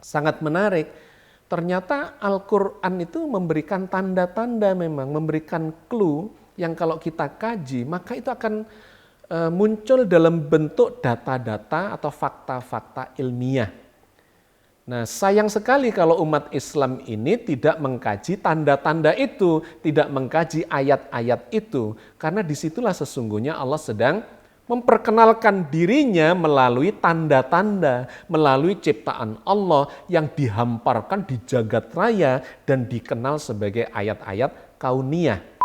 sangat menarik. Ternyata Al-Quran itu memberikan tanda-tanda memang, memberikan clue yang kalau kita kaji, maka itu akan muncul dalam bentuk data-data atau fakta-fakta ilmiah. Nah, sayang sekali kalau umat Islam ini tidak mengkaji tanda-tanda itu, tidak mengkaji ayat-ayat itu, karena disitulah sesungguhnya Allah sedang memperkenalkan dirinya melalui tanda-tanda, melalui ciptaan Allah yang dihamparkan di jagat raya dan dikenal sebagai ayat-ayat kauniyah.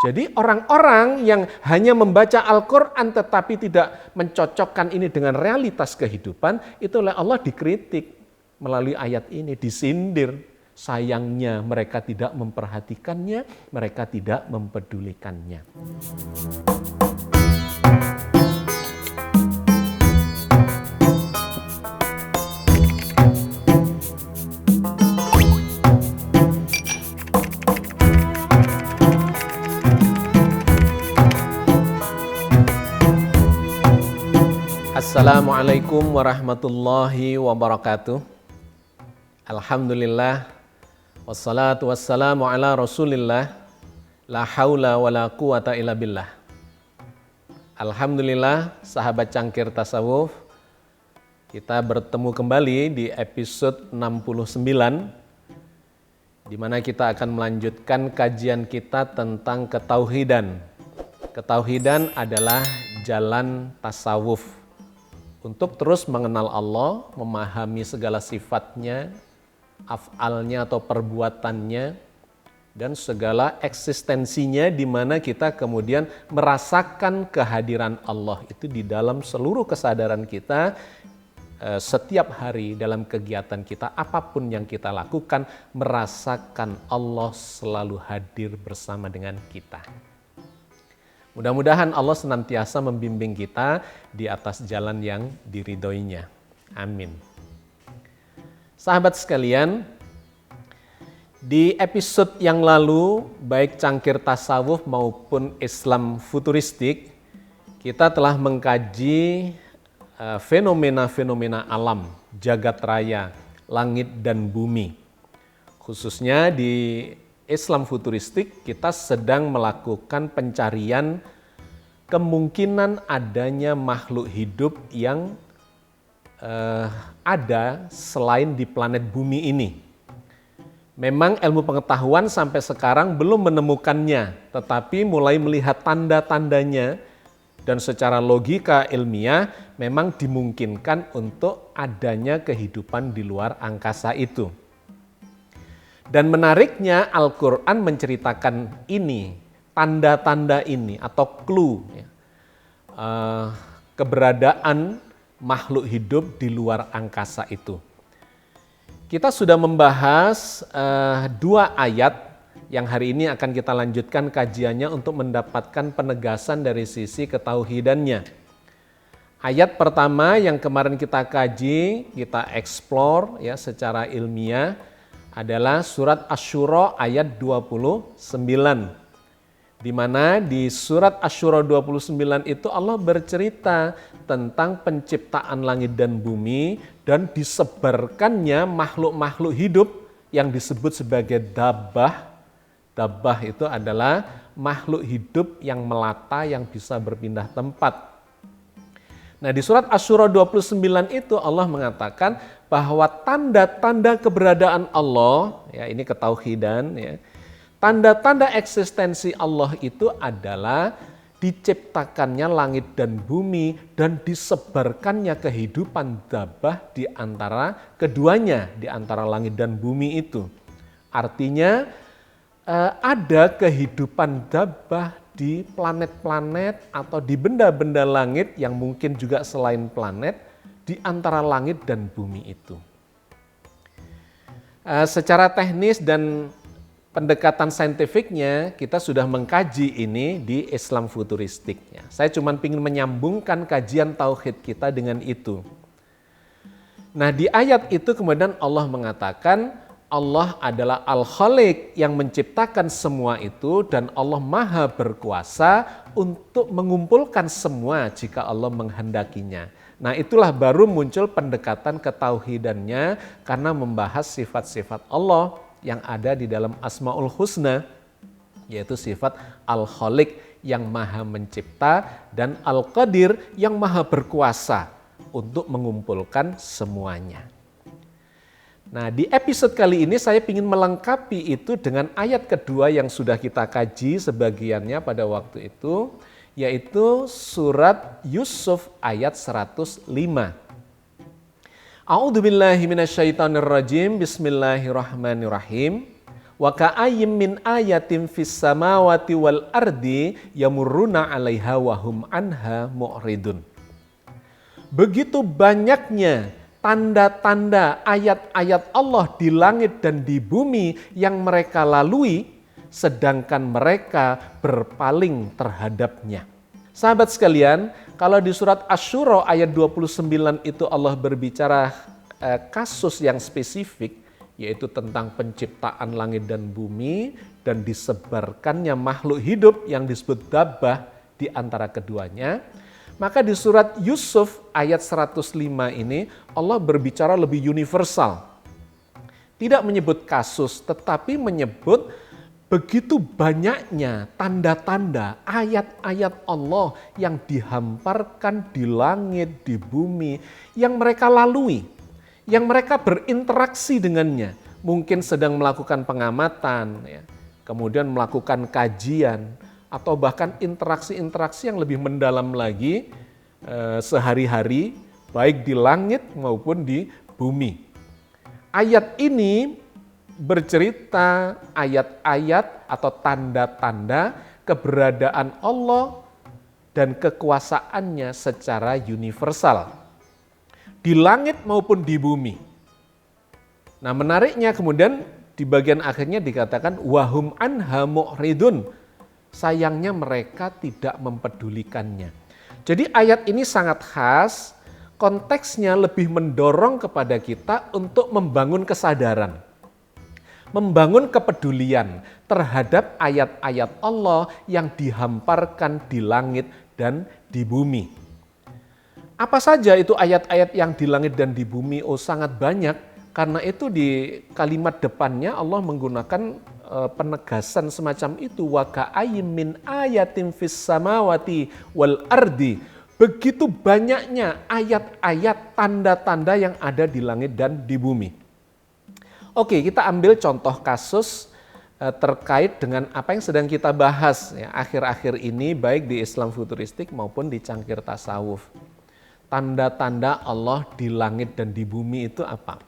Jadi orang-orang yang hanya membaca Al-Quran tetapi tidak mencocokkan ini dengan realitas kehidupan, itu oleh Allah dikritik melalui ayat ini, disindir. Sayangnya mereka tidak memperhatikannya, mereka tidak mempedulikannya. Assalamualaikum warahmatullahi wabarakatuh. Alhamdulillah, wassalatu wassalamu ala rasulillah, la haula wa la quwata illa billah. Alhamdulillah, sahabat cangkir tasawuf, kita bertemu kembali di episode 69, di mana kita akan melanjutkan kajian kita tentang ketauhidan. Ketauhidan adalah jalan tasawuf untuk terus mengenal Allah, memahami segala sifatnya, af'alnya atau perbuatannya, dan segala eksistensinya di mana kita kemudian merasakan kehadiran Allah itu di dalam seluruh kesadaran kita setiap hari dalam kegiatan kita, apapun yang kita lakukan, merasakan Allah selalu hadir bersama dengan kita. Mudah-mudahan Allah senantiasa membimbing kita di atas jalan yang diridhoinya. Amin. Sahabat sekalian, di episode yang lalu, baik cangkir tasawuf maupun Islam futuristik, kita telah mengkaji fenomena-fenomena alam, jagat raya, langit dan bumi. Khususnya di Islam futuristik, kita sedang melakukan pencarian kemungkinan adanya makhluk hidup yang ada selain di planet bumi ini. Memang ilmu pengetahuan sampai sekarang belum menemukannya, tetapi mulai melihat tanda-tandanya dan secara logika ilmiah memang dimungkinkan untuk adanya kehidupan di luar angkasa itu. Dan menariknya Al-Quran menceritakan ini, tanda-tanda ini atau clue, keberadaan makhluk hidup di luar angkasa itu. Kita sudah membahas 2 ayat yang hari ini akan kita lanjutkan kajiannya untuk mendapatkan penegasan dari sisi ketauhidannya. Ayat pertama yang kemarin kita kaji, kita explore ya secara ilmiah, adalah surat Asy-Syura ayat 29. Di mana di surat Asy-Syura 29 itu Allah bercerita tentang penciptaan langit dan bumi dan disebarkannya makhluk-makhluk hidup yang disebut sebagai dabbah. Dabbah itu adalah makhluk hidup yang melata yang bisa berpindah tempat. Nah, di surat Asy-Syura 29 itu Allah mengatakan bahwa tanda-tanda keberadaan Allah, ya ini ketauhidan ya. Tanda-tanda eksistensi Allah itu adalah diciptakannya langit dan bumi dan disebarkannya kehidupan dabbah di antara keduanya, di antara langit dan bumi itu. Artinya ada kehidupan dabbah di planet-planet atau di benda-benda langit yang mungkin juga selain planet di antara langit dan bumi itu. Secara teknis dan pendekatan saintifiknya kita sudah mengkaji ini di Islam futuristiknya. Saya cuma ingin menyambungkan kajian tauhid kita dengan itu. Nah, di ayat itu kemudian Allah mengatakan Allah adalah Al-Khaliq yang menciptakan semua itu dan Allah Maha berkuasa untuk mengumpulkan semua jika Allah menghendakinya. Nah itulah baru muncul pendekatan ketauhidannya karena membahas sifat-sifat Allah yang ada di dalam Asmaul Husna, yaitu sifat Al-Khaliq yang maha mencipta dan Al-Qadir yang maha berkuasa untuk mengumpulkan semuanya. Nah di episode kali ini saya ingin melengkapi itu dengan ayat kedua yang sudah kita kaji sebagiannya pada waktu itu, yaitu surat Yusuf ayat 105. A'udzubillahi minasyaitonirrajim. Bismillahirrahmanirrahim. Wa ka'ayyim min ayatin fis samawati wal ardi yamurruna 'alaiha wa hum anha mu'ridun. Begitu banyaknya tanda-tanda ayat-ayat Allah di langit dan di bumi yang mereka lalui, sedangkan mereka berpaling terhadapnya. Sahabat sekalian, kalau di surat Asy-Syura ayat 29 itu Allah berbicara kasus yang spesifik, yaitu tentang penciptaan langit dan bumi dan disebarkannya makhluk hidup yang disebut dabbah di antara keduanya. Maka di surat Yusuf ayat 105 ini Allah berbicara lebih universal. Tidak menyebut kasus, tetapi menyebut begitu banyaknya tanda-tanda ayat-ayat Allah yang dihamparkan di langit, di bumi, yang mereka lalui, yang mereka berinteraksi dengannya. Mungkin sedang melakukan pengamatan, ya, kemudian melakukan kajian, atau bahkan interaksi-interaksi yang lebih mendalam lagi sehari-hari, baik di langit maupun di bumi. Ayat ini bercerita ayat-ayat atau tanda-tanda keberadaan Allah dan kekuasaannya secara universal di langit maupun di bumi. Nah menariknya kemudian di bagian akhirnya dikatakan wahum anha mu'ridun, sayangnya mereka tidak mempedulikannya. Jadi ayat ini sangat khas, konteksnya lebih mendorong kepada kita untuk membangun kesadaran, membangun kepedulian terhadap ayat-ayat Allah yang dihamparkan di langit dan di bumi. Apa saja itu ayat-ayat yang di langit dan di bumi? Oh sangat banyak, karena itu di kalimat depannya Allah menggunakan penegasan semacam itu. Wa ka'ayyim min ayatin fis samawati wal ardi. Begitu banyaknya ayat-ayat tanda-tanda yang ada di langit dan di bumi. Oke, kita ambil contoh kasus terkait dengan apa yang sedang kita bahas ya, akhir-akhir ini baik di Islam futuristik maupun di cangkir tasawuf. Tanda-tanda Allah di langit dan di bumi itu apa?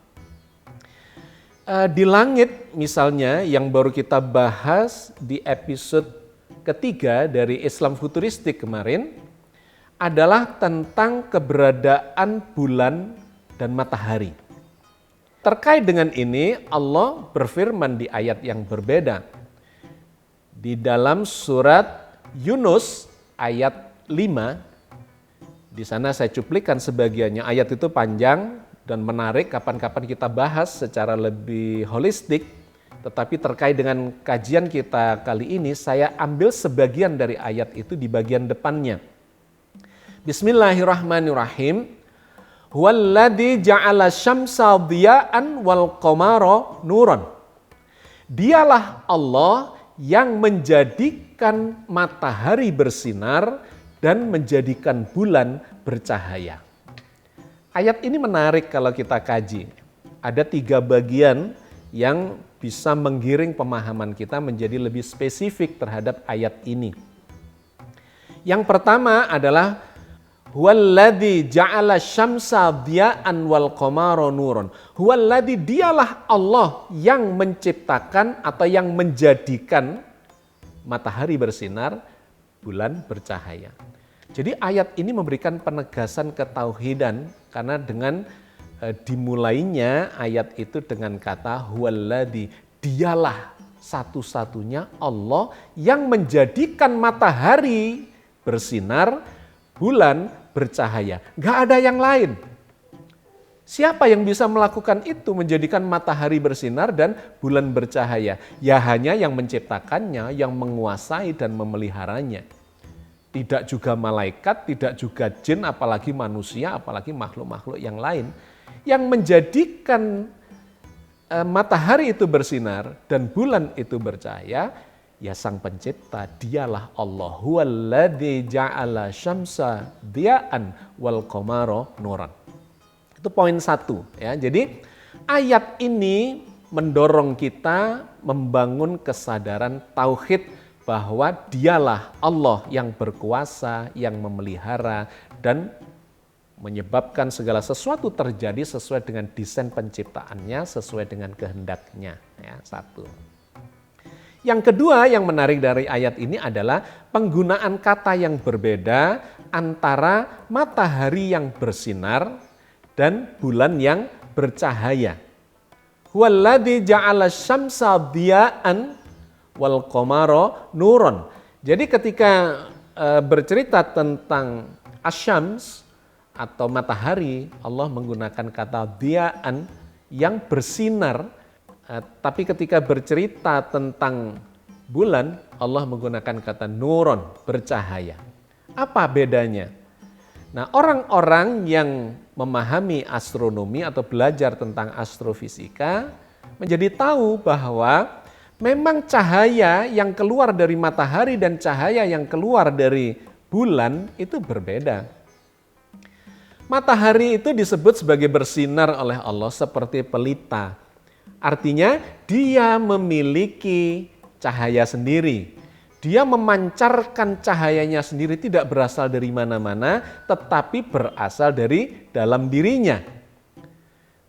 Di langit misalnya yang baru kita bahas di episode ketiga dari Islam futuristik kemarin adalah tentang keberadaan bulan dan matahari. Terkait dengan ini Allah berfirman di ayat yang berbeda. Di dalam surat Yunus ayat 5, di sana saya cuplikan sebagiannya, ayat itu panjang dan menarik, kapan-kapan kita bahas secara lebih holistik. Tetapi terkait dengan kajian kita kali ini, saya ambil sebagian dari ayat itu di bagian depannya. Bismillahirrahmanirrahim. Huwallazi ja'ala syamsa dhiya'an wal qamara nuran. Dialah Allah yang menjadikan matahari bersinar dan menjadikan bulan bercahaya. Ayat ini menarik kalau kita kaji. Ada 3 bagian yang bisa menggiring pemahaman kita menjadi lebih spesifik terhadap ayat ini. Yang pertama adalah huwallazi ja'ala syamsa dhiya'an wal qamara nuran. Huwallazi, dialah Allah yang menciptakan atau yang menjadikan matahari bersinar, bulan bercahaya. Jadi ayat ini memberikan penegasan ketauhidan karena dengan dimulainya ayat itu dengan kata huwallazi, dialah satu-satunya Allah yang menjadikan matahari bersinar, bulan bercahaya. Gak ada yang lain. Siapa yang bisa melakukan itu, menjadikan matahari bersinar dan bulan bercahaya? Ya hanya yang menciptakannya, yang menguasai dan memeliharanya. tidak juga malaikat, tidak juga jin, apalagi manusia, apalagi makhluk-makhluk yang lain. Yang menjadikan matahari itu bersinar dan bulan itu bercahaya, ya Sang Pencipta, dialah Allah. Huwallazi ja'ala syamsa diya'an wal qamara nuran. Itu poin 1 ya. Jadi ayat ini mendorong kita membangun kesadaran tauhid bahwa dialah Allah yang berkuasa, yang memelihara dan menyebabkan segala sesuatu terjadi sesuai dengan desain penciptaannya, sesuai dengan kehendaknya. Ya, 1. Yang kedua yang menarik dari ayat ini adalah penggunaan kata yang berbeda antara matahari yang bersinar dan bulan yang bercahaya. Huwallazi ja'ala syamsa diya'an wal qamara nuron. Jadi ketika bercerita tentang asyams atau matahari, Allah menggunakan kata diya'an yang bersinar. Tapi ketika bercerita tentang bulan, Allah menggunakan kata nuron, bercahaya. Apa bedanya? Nah, orang-orang yang memahami astronomi atau belajar tentang astrofisika menjadi tahu bahwa memang cahaya yang keluar dari matahari dan cahaya yang keluar dari bulan itu berbeda. Matahari itu disebut sebagai bersinar oleh Allah seperti pelita. Artinya dia memiliki cahaya sendiri. Dia memancarkan cahayanya sendiri, tidak berasal dari mana-mana, tetapi berasal dari dalam dirinya.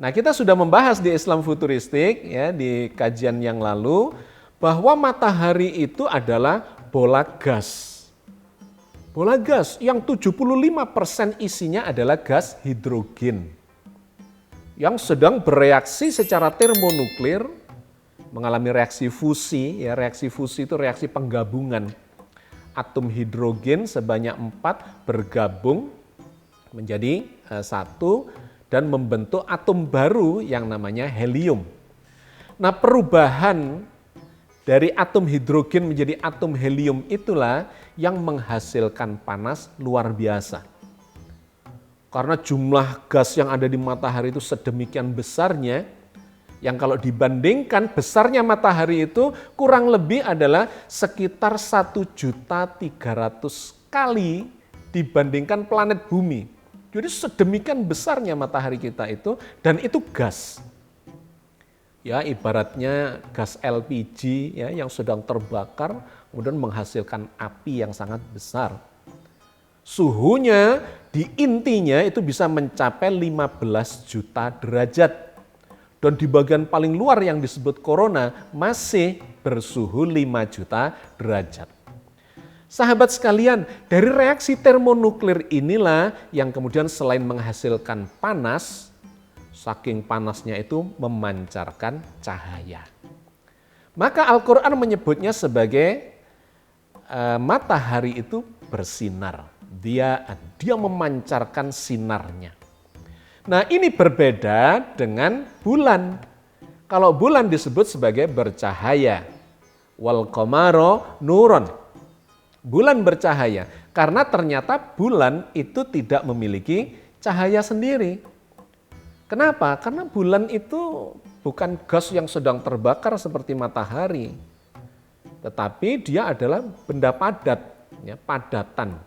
Nah, kita sudah membahas di Islam futuristik ya di kajian yang lalu bahwa matahari itu adalah bola gas. Bola gas yang 75% isinya adalah gas hidrogen yang sedang bereaksi secara termonuklir, mengalami reaksi fusi. Ya, reaksi fusi itu reaksi penggabungan atom hidrogen sebanyak 4 bergabung menjadi satu dan membentuk atom baru yang namanya helium. Nah, perubahan dari atom hidrogen menjadi atom helium itulah yang menghasilkan panas luar biasa. Karena jumlah gas yang ada di matahari itu sedemikian besarnya, yang kalau dibandingkan besarnya matahari itu kurang lebih adalah sekitar 1.300.000 kali dibandingkan planet bumi. Jadi sedemikian besarnya matahari kita itu, dan itu gas. Ya, ibaratnya gas LPG ya yang sedang terbakar kemudian menghasilkan api yang sangat besar. Suhunya di intinya itu bisa mencapai 15 juta derajat. Dan di bagian paling luar yang disebut corona masih bersuhu 5 juta derajat. Sahabat sekalian, dari reaksi termonuklir inilah yang kemudian selain menghasilkan panas, saking panasnya itu memancarkan cahaya. Maka Al-Quran menyebutnya sebagai matahari itu bersinar. Dia memancarkan sinarnya. Nah, ini berbeda dengan bulan. Kalau bulan disebut sebagai bercahaya. Wal qamara nuron. Bulan bercahaya karena ternyata bulan itu tidak memiliki cahaya sendiri. Kenapa? Karena bulan itu bukan gas yang sedang terbakar seperti matahari. Tetapi dia adalah benda padat, ya, padatan.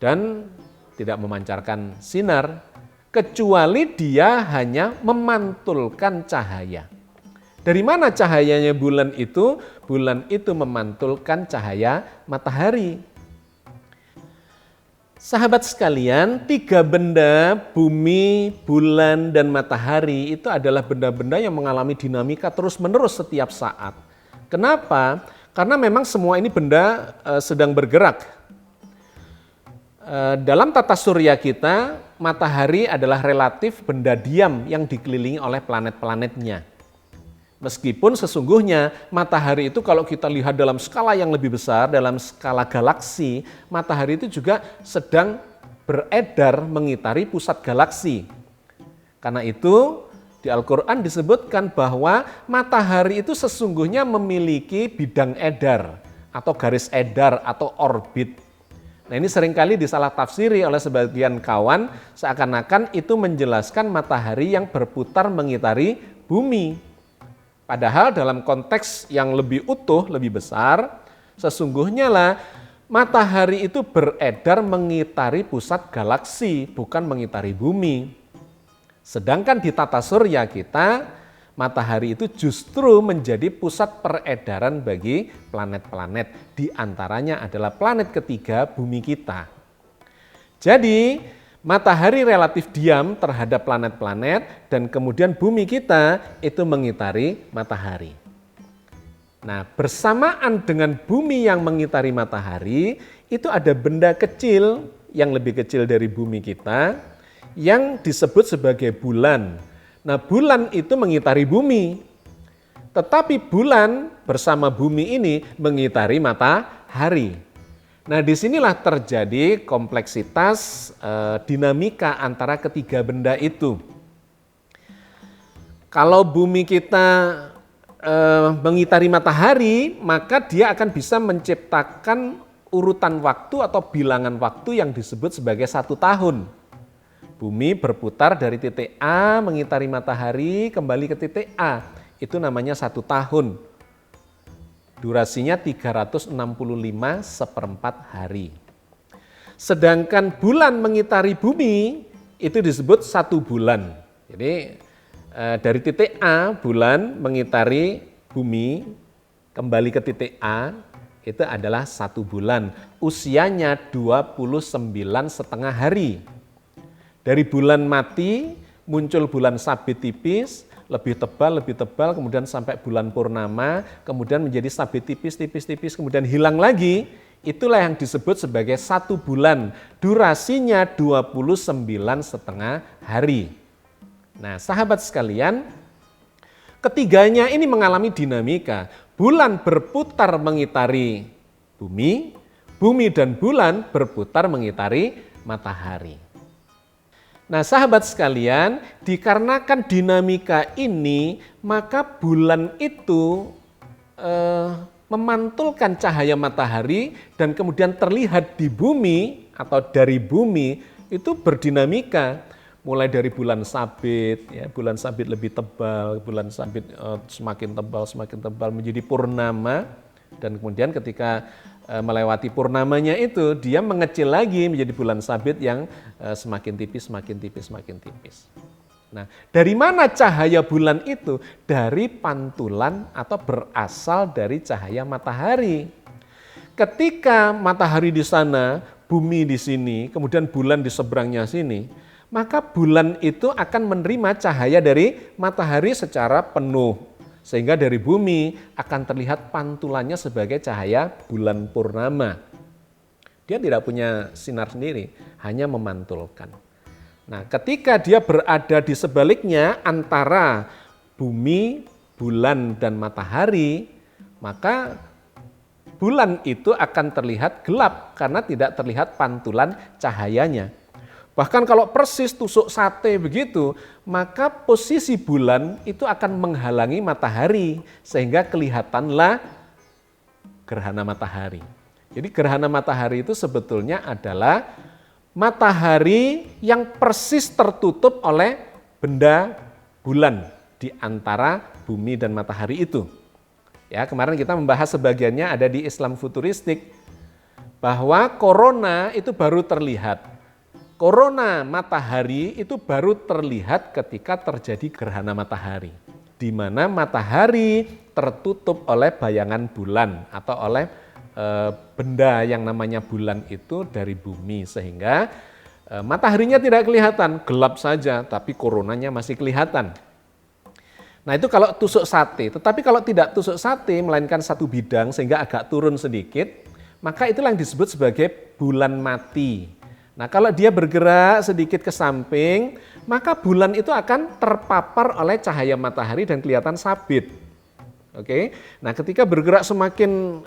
Dan tidak memancarkan sinar, kecuali dia hanya memantulkan cahaya. Dari mana cahayanya bulan itu? Bulan itu memantulkan cahaya matahari. Sahabat sekalian, 3 benda, bumi, bulan, dan matahari itu adalah benda-benda yang mengalami dinamika terus-menerus setiap saat. Kenapa? Karena memang semua ini benda sedang bergerak. Dalam tata surya kita, matahari adalah relatif benda diam yang dikelilingi oleh planet-planetnya. Meskipun sesungguhnya matahari itu kalau kita lihat dalam skala yang lebih besar, dalam skala galaksi, matahari itu juga sedang beredar mengitari pusat galaksi. Karena itu di Al-Quran disebutkan bahwa matahari itu sesungguhnya memiliki bidang edar atau garis edar atau orbit. Nah ini seringkali disalah tafsiri oleh sebagian kawan seakan-akan itu menjelaskan matahari yang berputar mengitari bumi. Padahal dalam konteks yang lebih utuh, lebih besar, sesungguhnya lah matahari itu beredar mengitari pusat galaksi, bukan mengitari bumi. Sedangkan di tata surya kita, matahari itu justru menjadi pusat peredaran bagi planet-planet. Di antaranya adalah planet ketiga bumi kita. Jadi matahari relatif diam terhadap planet-planet dan kemudian bumi kita itu mengitari matahari. Nah, bersamaan dengan bumi yang mengitari matahari, itu ada benda kecil yang lebih kecil dari bumi kita yang disebut sebagai bulan. Nah, bulan itu mengitari bumi, tetapi bulan bersama bumi ini mengitari matahari. Nah, disinilah terjadi kompleksitas dinamika antara ketiga benda itu. Kalau bumi kita mengitari matahari, maka dia akan bisa menciptakan urutan waktu atau bilangan waktu yang disebut sebagai 1 tahun. Bumi berputar dari titik A mengitari matahari kembali ke titik A. Itu namanya 1 tahun. Durasinya 365 seperempat hari. Sedangkan bulan mengitari bumi itu disebut 1 bulan. Jadi dari titik A bulan mengitari bumi kembali ke titik A itu adalah 1 bulan. Usianya 29,5 hari. Dari bulan mati muncul bulan sabit tipis, lebih tebal, kemudian sampai bulan purnama, kemudian menjadi sabit tipis, kemudian hilang lagi. Itulah yang disebut sebagai 1 bulan, durasinya 29,5 hari. Nah, sahabat sekalian, ketiganya ini mengalami dinamika. Bulan berputar mengitari bumi, bumi dan bulan berputar mengitari matahari. Nah, sahabat sekalian, dikarenakan dinamika ini, maka bulan itu memantulkan cahaya matahari dan kemudian terlihat di bumi atau dari bumi itu berdinamika. Mulai dari bulan sabit, ya, bulan sabit lebih tebal, bulan sabit semakin tebal menjadi purnama, dan kemudian ketika melewati purnamanya itu dia mengecil lagi menjadi bulan sabit yang semakin tipis. Nah, dari mana cahaya bulan itu? Dari pantulan atau berasal dari cahaya matahari. Ketika matahari di sana, bumi di sini, kemudian bulan di seberangnya sini, maka bulan itu akan menerima cahaya dari matahari secara penuh. Sehingga dari bumi akan terlihat pantulannya sebagai cahaya bulan purnama. Dia tidak punya sinar sendiri, hanya memantulkan. Nah, ketika dia berada di sebaliknya antara bumi, bulan, dan matahari, maka bulan itu akan terlihat gelap karena tidak terlihat pantulan cahayanya. Bahkan kalau persis tusuk sate begitu, maka posisi bulan itu akan menghalangi matahari sehingga kelihatanlah gerhana matahari. Jadi gerhana matahari itu sebetulnya adalah matahari yang persis tertutup oleh benda bulan di antara bumi dan matahari itu. Ya, kemarin kita membahas sebagiannya ada di Islam futuristik bahwa corona itu baru terlihat. Corona matahari itu baru terlihat ketika terjadi gerhana matahari, di mana matahari tertutup oleh bayangan bulan atau oleh benda yang namanya bulan itu dari bumi, sehingga mataharinya tidak kelihatan, gelap saja, tapi coronanya masih kelihatan. Nah, itu kalau tusuk sate, tetapi kalau tidak tusuk sate, melainkan satu bidang sehingga agak turun sedikit, maka itulah yang disebut sebagai bulan mati. Nah, kalau dia bergerak sedikit ke samping, maka bulan itu akan terpapar oleh cahaya matahari dan kelihatan sabit. Oke. Nah, ketika bergerak semakin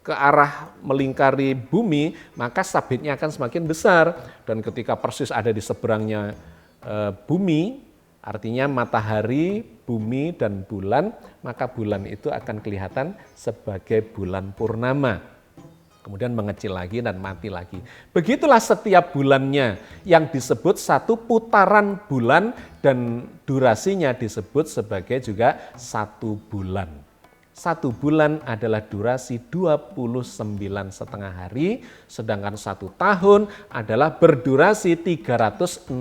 ke arah melingkari bumi, maka sabitnya akan semakin besar. Dan ketika persis ada di seberangnya bumi, artinya matahari, bumi, dan bulan, maka bulan itu akan kelihatan sebagai bulan purnama. kemudian mengecil lagi dan mati lagi. Begitulah setiap bulannya yang disebut satu putaran bulan dan durasinya disebut sebagai juga 1 bulan. 1 bulan adalah durasi 29,5 hari, sedangkan 1 tahun adalah berdurasi 365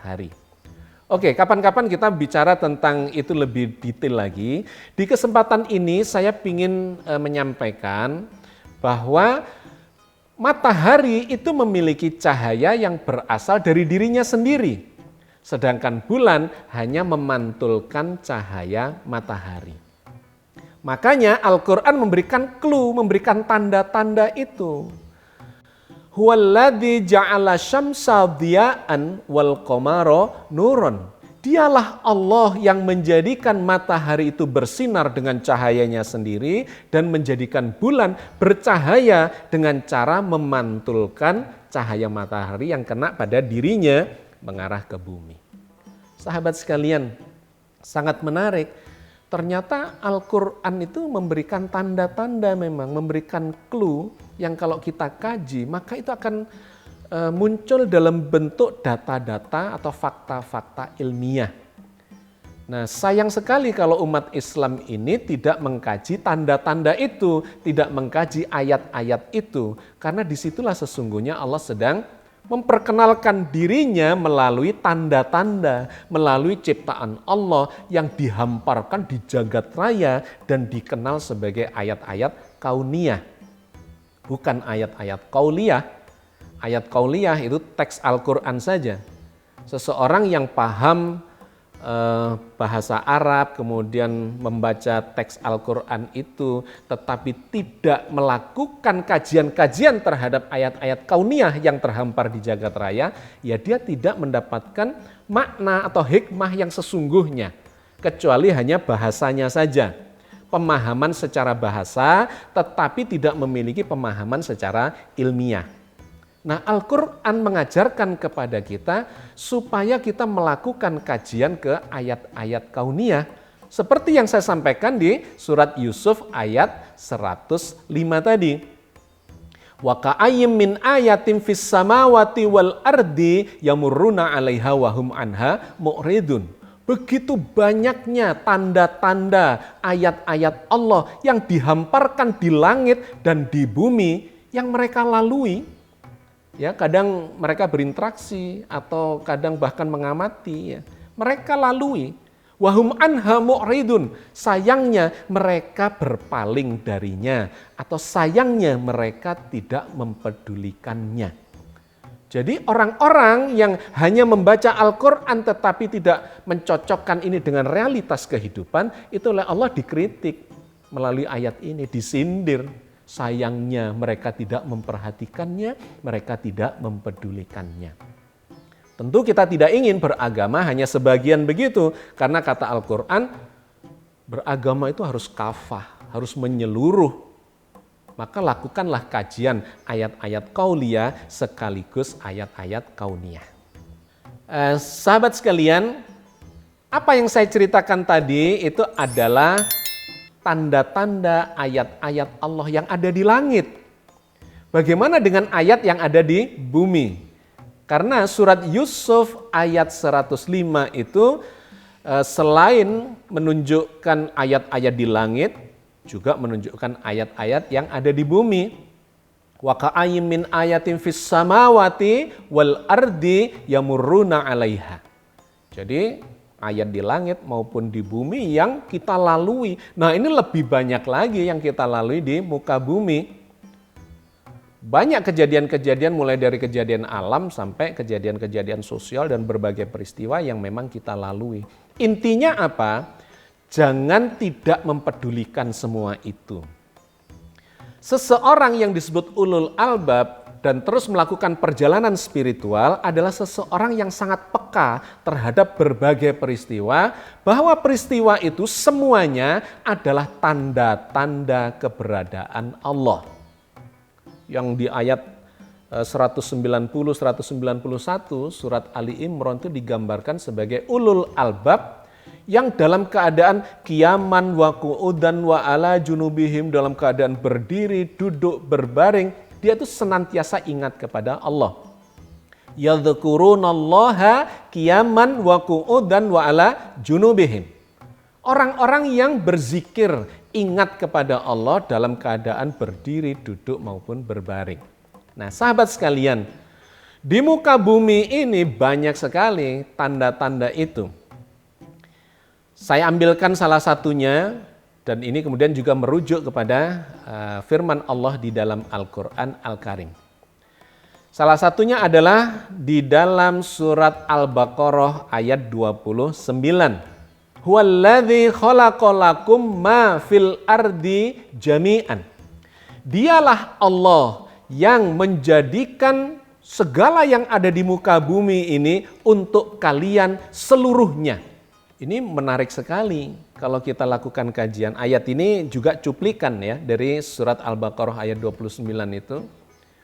hari. Oke, kapan-kapan kita bicara tentang itu lebih detail lagi. Di kesempatan ini saya ingin menyampaikan bahwa matahari itu memiliki cahaya yang berasal dari dirinya sendiri. Sedangkan bulan hanya memantulkan cahaya matahari. Makanya Al-Quran memberikan clue, memberikan tanda-tanda itu. Huwaladzi ja'ala syamsa diya'an wal qamara nuron. Dialah Allah yang menjadikan matahari itu bersinar dengan cahayanya sendiri dan menjadikan bulan bercahaya dengan cara memantulkan cahaya matahari yang kena pada dirinya mengarah ke bumi. Sahabat sekalian, sangat menarik. Ternyata Al-Quran itu memberikan tanda-tanda memang, memberikan clue yang kalau kita kaji maka itu akan muncul dalam bentuk data-data atau fakta-fakta ilmiah. Nah, sayang sekali kalau umat Islam ini tidak mengkaji tanda-tanda itu, tidak mengkaji ayat-ayat itu, karena disitulah sesungguhnya Allah sedang memperkenalkan dirinya melalui tanda-tanda, melalui ciptaan Allah yang dihamparkan di jagat raya dan dikenal sebagai ayat-ayat kauniyah. Bukan ayat-ayat qauliyah. Ayat qauliyah itu teks Al-Quran saja. Seseorang yang paham bahasa Arab, kemudian membaca teks Al-Quran itu, tetapi tidak melakukan kajian-kajian terhadap ayat-ayat kauniyah yang terhampar di jagat raya, ya dia tidak mendapatkan makna atau hikmah yang sesungguhnya, kecuali hanya bahasanya saja. Pemahaman secara bahasa, tetapi tidak memiliki pemahaman secara ilmiah. Nah, Al-Quran mengajarkan kepada kita supaya kita melakukan kajian ke ayat-ayat kauniyah. Seperti yang saya sampaikan di surat Yusuf ayat 105 tadi. Wa ka'ayyim min ayatin fis samawati wal ardi yamurruna 'alaiha wa hum anha mu'ridun. Begitu banyaknya tanda-tanda ayat-ayat Allah yang dihamparkan di langit dan di bumi yang mereka lalui. Ya, kadang mereka berinteraksi atau kadang bahkan mengamati, ya. Mereka lalui. Wahum anha mu'ridun. Sayangnya mereka berpaling darinya atau sayangnya mereka tidak mempedulikannya. Jadi orang-orang yang hanya membaca Al-Quran tetapi tidak mencocokkan ini dengan realitas kehidupan, itu oleh Allah dikritik melalui ayat ini, disindir. Sayangnya mereka tidak memperhatikannya, mereka tidak mempedulikannya. Tentu kita tidak ingin beragama hanya sebagian begitu, karena kata Al-Quran, beragama itu harus kafah, harus menyeluruh. Maka lakukanlah kajian ayat-ayat qauliyah sekaligus ayat-ayat kauniyah. Sahabat sekalian, apa yang saya ceritakan tadi itu adalah tanda-tanda ayat-ayat Allah yang ada di langit. Bagaimana dengan ayat yang ada di bumi? Karena surat Yusuf ayat 105 itu selain menunjukkan ayat-ayat di langit, juga menunjukkan ayat-ayat yang ada di bumi. Wa ka'ayyin min ayatin fis samawati wal ardi yamurruna 'alaiha. Jadi ayat di langit maupun di bumi yang kita lalui. Nah, ini lebih banyak lagi yang kita lalui di muka bumi. Banyak kejadian-kejadian mulai dari kejadian alam sampai kejadian-kejadian sosial dan berbagai peristiwa yang memang kita lalui. Intinya apa? Jangan tidak mempedulikan semua itu. Seseorang yang disebut ulul albab dan terus melakukan perjalanan spiritual adalah seseorang yang sangat peka terhadap berbagai peristiwa, bahwa peristiwa itu semuanya adalah tanda-tanda keberadaan Allah. Yang di ayat 190-191 surat Ali Imran itu digambarkan sebagai ulul albab yang dalam keadaan qiyaman wa qu'udan wa ala junubihim, dalam keadaan berdiri, duduk, berbaring, dia itu senantiasa ingat kepada Allah. Yadhkurunallaha qiyaman wa qu'udan wa ala junubihim. Orang-orang yang berzikir, ingat kepada Allah dalam keadaan berdiri, duduk maupun berbaring. Nah, sahabat sekalian, di muka bumi ini banyak sekali tanda-tanda itu. Saya ambilkan salah satunya, dan ini kemudian juga merujuk kepada firman Allah di dalam Al-Quran Al-Karim. Salah satunya adalah di dalam surat Al-Baqarah ayat 29. Huwallazi khalaqalakum ma fil ardi jami'an. Dialah Allah yang menjadikan segala yang ada di muka bumi ini untuk kalian seluruhnya. Ini menarik sekali kalau kita lakukan kajian. Ayat ini juga cuplikan ya dari surat Al-Baqarah ayat 29 itu.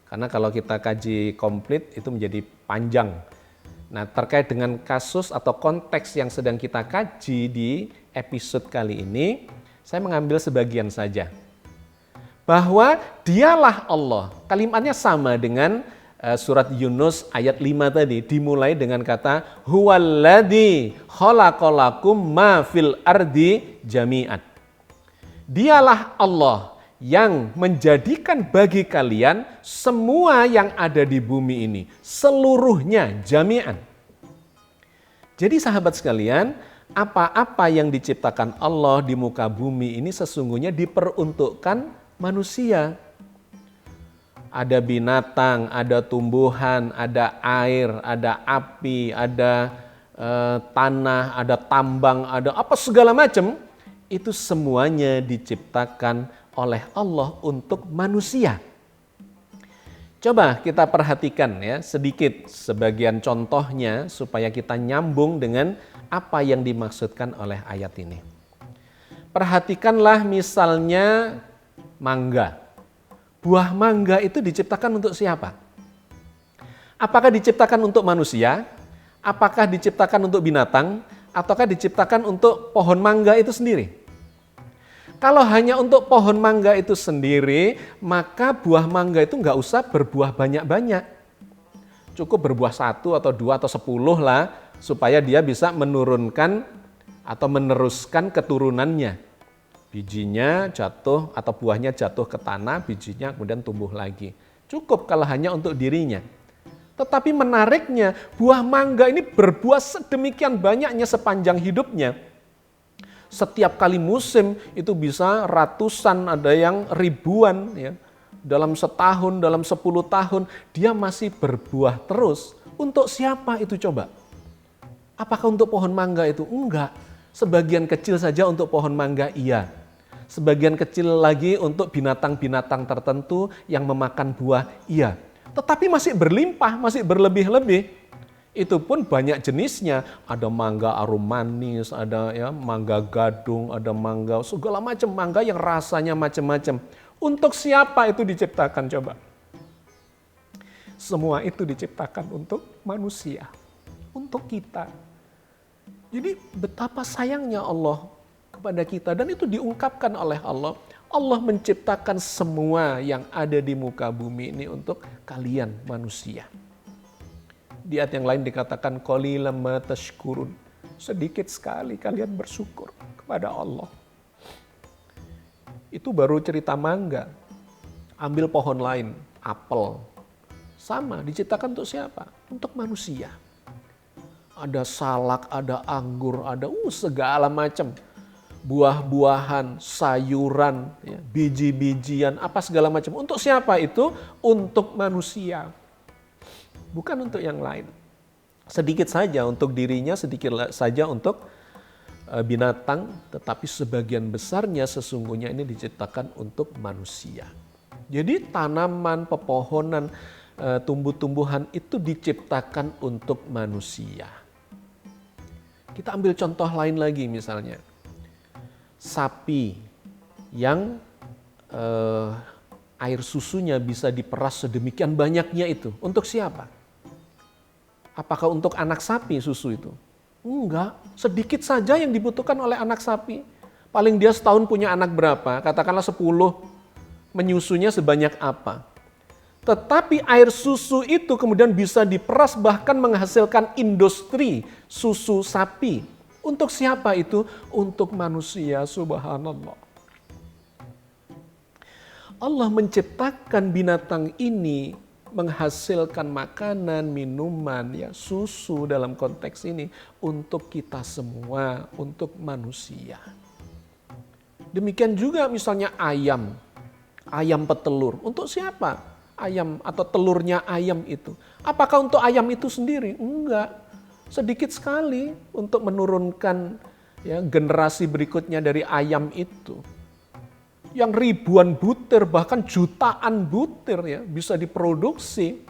Karena kalau kita kaji komplit itu menjadi panjang. Nah, terkait dengan kasus atau konteks yang sedang kita kaji di episode kali ini, saya mengambil sebagian saja. Bahwa dialah Allah. Kalimatnya sama dengan surat Yunus ayat 5 tadi, dimulai dengan kata huwallazi khalaqalakum ma fil ardi jami'an. Dialah Allah yang menjadikan bagi kalian semua yang ada di bumi ini, seluruhnya jami'an. Jadi sahabat sekalian, apa-apa yang diciptakan Allah di muka bumi ini sesungguhnya diperuntukkan manusia. Ada binatang, ada tumbuhan, ada air, ada api, ada tanah, ada tambang, ada apa segala macam. Itu semuanya diciptakan oleh Allah untuk manusia. Coba kita perhatikan ya sedikit sebagian contohnya supaya kita nyambung dengan apa yang dimaksudkan oleh ayat ini. Perhatikanlah misalnya mangga. Buah mangga itu diciptakan untuk siapa? Apakah diciptakan untuk manusia? Apakah diciptakan untuk binatang? Ataukah diciptakan untuk pohon mangga itu sendiri? Kalau hanya untuk pohon mangga itu sendiri, maka buah mangga itu nggak usah berbuah banyak-banyak. Cukup berbuah 1 atau 2 atau 10 lah, supaya dia bisa menurunkan atau meneruskan keturunannya. Bijinya jatuh atau buahnya jatuh ke tanah, bijinya kemudian tumbuh lagi. Cukup kalau hanya untuk dirinya. Tetapi menariknya, buah mangga ini berbuah sedemikian banyaknya sepanjang hidupnya. Setiap kali musim itu bisa ratusan, ada yang ribuan. Ya. Dalam setahun, dalam 10 tahun, dia masih berbuah terus. Untuk siapa itu coba? Apakah untuk pohon mangga itu? Enggak. Sebagian kecil saja untuk pohon mangga, iya. Sebagian kecil lagi untuk binatang-binatang tertentu yang memakan buah, iya. Tetapi masih berlimpah, masih berlebih-lebih. Itu pun banyak jenisnya. Ada mangga arum manis, ada ya mangga gadung, ada mangga segala macam mangga yang rasanya macam-macam. Untuk siapa itu diciptakan coba? Semua itu diciptakan untuk manusia, untuk kita. Jadi betapa sayangnya Allah kepada kita, dan itu diungkapkan oleh Allah. Allah menciptakan semua yang ada di muka bumi ini untuk kalian manusia. Di ayat yang lain dikatakan qalilan ma tashkurun. Sedikit sekali kalian bersyukur kepada Allah. Itu baru cerita mangga. Ambil pohon lain, apel. Sama, diciptakan untuk siapa? Untuk manusia. Ada salak, ada anggur, ada segala macam. Buah-buahan, sayuran, ya, biji-bijian, apa segala macam. Untuk siapa itu? Untuk manusia. Bukan untuk yang lain. Sedikit saja untuk dirinya, sedikit saja untuk binatang, tetapi sebagian besarnya sesungguhnya ini diciptakan untuk manusia. Jadi tanaman, pepohonan, tumbuh-tumbuhan itu diciptakan untuk manusia. Kita ambil contoh lain lagi misalnya. Sapi yang air susunya bisa diperas sedemikian banyaknya itu. Untuk siapa? Apakah untuk anak sapi susu itu? Enggak, sedikit saja yang dibutuhkan oleh anak sapi. Paling dia setahun punya anak berapa? Katakanlah 10, menyusunya sebanyak apa? Tetapi air susu itu kemudian bisa diperas bahkan menghasilkan industri susu sapi. Untuk siapa itu? Untuk manusia, subhanallah. Allah menciptakan binatang ini menghasilkan makanan, minuman, ya susu dalam konteks ini untuk kita semua, untuk manusia. Demikian juga misalnya ayam petelur. Untuk siapa? Ayam atau telurnya ayam itu. Apakah untuk ayam itu sendiri? Enggak. Sedikit sekali untuk menurunkan ya generasi berikutnya dari ayam itu. Yang ribuan butir bahkan jutaan butir ya bisa diproduksi.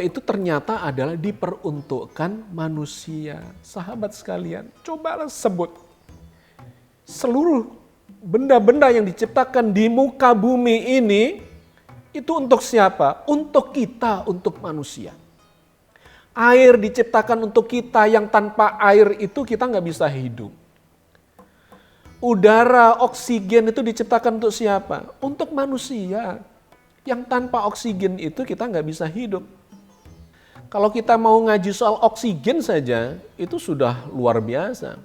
Itu ternyata adalah diperuntukkan manusia. Sahabat sekalian, cobalah sebut seluruh benda-benda yang diciptakan di muka bumi ini itu untuk siapa? Untuk kita, untuk manusia. Air diciptakan untuk kita, yang tanpa air itu kita nggak bisa hidup. Udara, oksigen itu diciptakan untuk siapa? Untuk manusia. Yang tanpa oksigen itu kita nggak bisa hidup. Kalau kita mau ngaji soal oksigen saja, itu sudah luar biasa.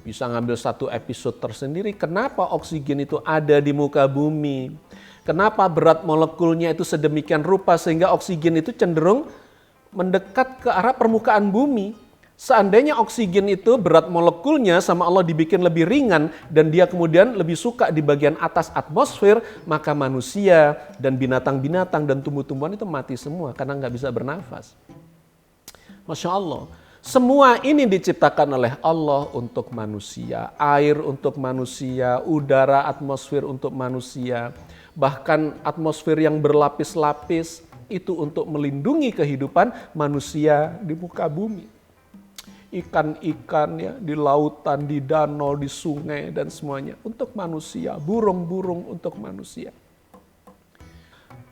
Bisa ngambil satu episode tersendiri. Kenapa oksigen itu ada di muka bumi? Kenapa berat molekulnya itu sedemikian rupa sehingga oksigen itu cenderung mendekat ke arah permukaan bumi? Seandainya oksigen itu berat molekulnya sama Allah dibikin lebih ringan dan dia kemudian lebih suka di bagian atas atmosfer, maka manusia dan binatang-binatang dan tumbuh-tumbuhan itu mati semua karena nggak bisa bernafas. Masya Allah. Semua ini diciptakan oleh Allah untuk manusia. Air untuk manusia, udara, atmosfer untuk manusia. Bahkan atmosfer yang berlapis-lapis itu untuk melindungi kehidupan manusia di muka bumi. Ikan-ikan ya di lautan, di danau, di sungai dan semuanya untuk manusia, burung-burung untuk manusia.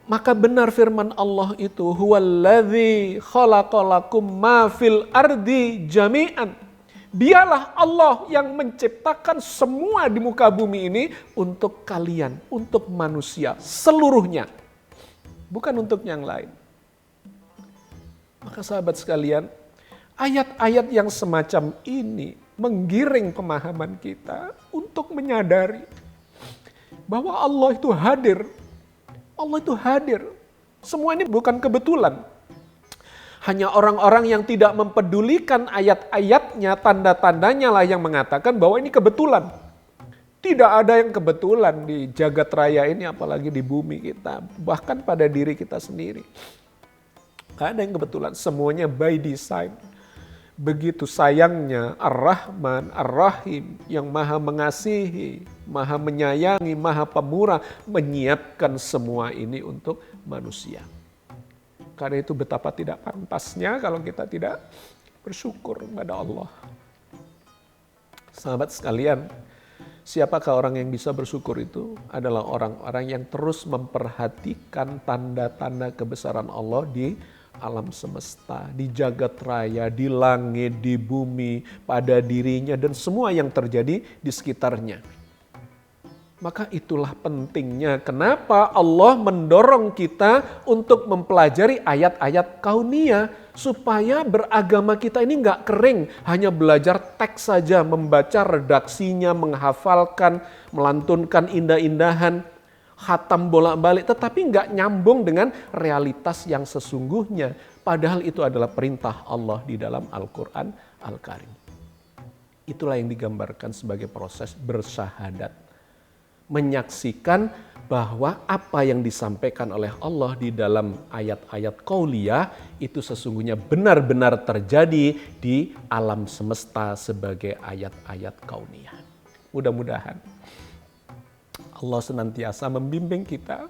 Maka benar firman Allah itu, huwallazi khalaqalakum ma fil ardi jami'an. Dialah Allah yang menciptakan semua di muka bumi ini untuk kalian, untuk manusia seluruhnya. Bukan untuk yang lain. Maka sahabat sekalian, ayat-ayat yang semacam ini menggiring pemahaman kita untuk menyadari bahwa Allah itu hadir. Allah itu hadir. Semua ini bukan kebetulan. Hanya orang-orang yang tidak mempedulikan ayat-ayatnya, tanda-tandanya lah yang mengatakan bahwa ini kebetulan. Tidak ada yang kebetulan di jagat raya ini, apalagi di bumi kita. Bahkan pada diri kita sendiri. Gak ada yang kebetulan, semuanya by design. Begitu sayangnya Ar-Rahman, Ar-Rahim yang maha mengasihi, maha menyayangi, maha pemurah menyiapkan semua ini untuk manusia. Karena itu betapa tidak pantasnya kalau kita tidak bersyukur kepada Allah. Sahabat sekalian, siapakah orang yang bisa bersyukur itu? Adalah orang-orang yang terus memperhatikan tanda-tanda kebesaran Allah di alam semesta, di jagat raya, di langit, di bumi, pada dirinya dan semua yang terjadi di sekitarnya. Maka itulah pentingnya kenapa Allah mendorong kita untuk mempelajari ayat-ayat kauniyah supaya beragama kita ini nggak kering, hanya belajar teks saja, membaca redaksinya, menghafalkan, melantunkan indah-indahan, khatam bolak-balik, tetapi nggak nyambung dengan realitas yang sesungguhnya. Padahal itu adalah perintah Allah di dalam Al-Quran Al-Karim. Itulah yang digambarkan sebagai proses bersyahadat. Menyaksikan bahwa apa yang disampaikan oleh Allah di dalam ayat-ayat qauliyah itu sesungguhnya benar-benar terjadi di alam semesta sebagai ayat-ayat kauniyah. Mudah-mudahan Allah senantiasa membimbing kita,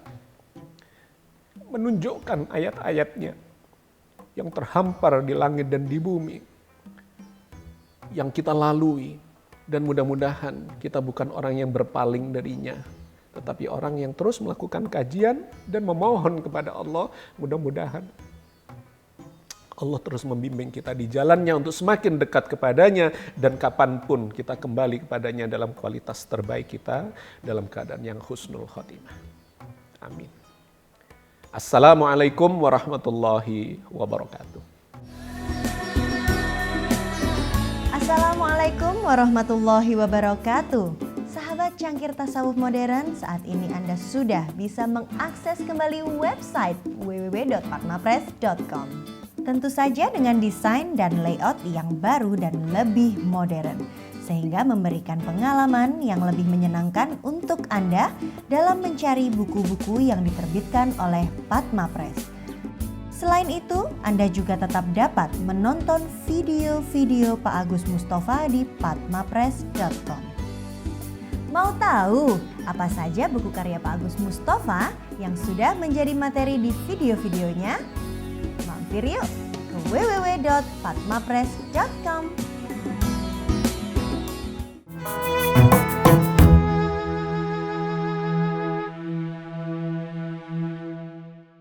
menunjukkan ayat-ayatnya yang terhampar di langit dan di bumi, yang kita lalui. Dan mudah-mudahan kita bukan orang yang berpaling darinya, tetapi orang yang terus melakukan kajian dan memohon kepada Allah. Mudah-mudahan Allah terus membimbing kita di jalannya untuk semakin dekat kepadanya, dan kapanpun kita kembali kepadanya dalam kualitas terbaik kita, dalam keadaan yang husnul khotimah. Amin. Assalamualaikum warahmatullahi wabarakatuh. Assalamualaikum warahmatullahi wabarakatuh. Sahabat Cangkir Tasawuf Modern, saat ini Anda sudah bisa mengakses kembali website www.padmapress.com. Tentu saja dengan desain dan layout yang baru dan lebih modern, sehingga memberikan pengalaman yang lebih menyenangkan untuk Anda dalam mencari buku-buku yang diterbitkan oleh Padma Press. Selain itu, Anda juga tetap dapat menonton video-video Pak Agus Mustafa di padmapress.com. Mau tahu apa saja buku karya Pak Agus Mustafa yang sudah menjadi materi di video-videonya? Mampir yuk ke www.padmapress.com.